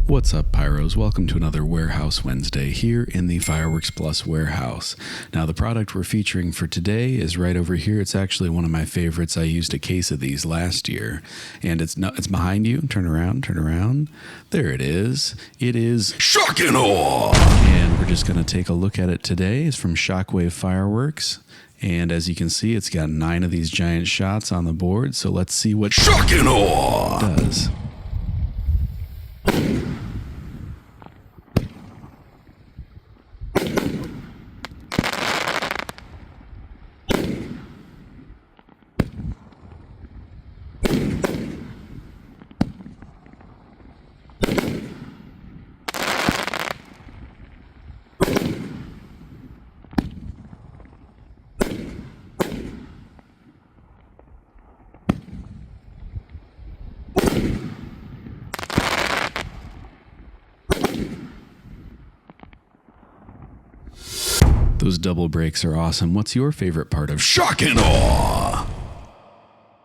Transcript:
What's up, Pyros? Welcome to another Warehouse Wednesday here in the Fireworks Plus warehouse. Now, the product we're featuring for today is right over here. It's actually one of my favorites. I used a case of these last year, and it's behind you. Turn around. There it is. It is Shock and Awe! And we're just going to take a look at it today. It's from Shockwave Fireworks. And as you can see, it's got 9 of these giant shots on the board. So let's see what Shock and Awe does. Those double breaks are awesome. What's your favorite part of Shock and Awe?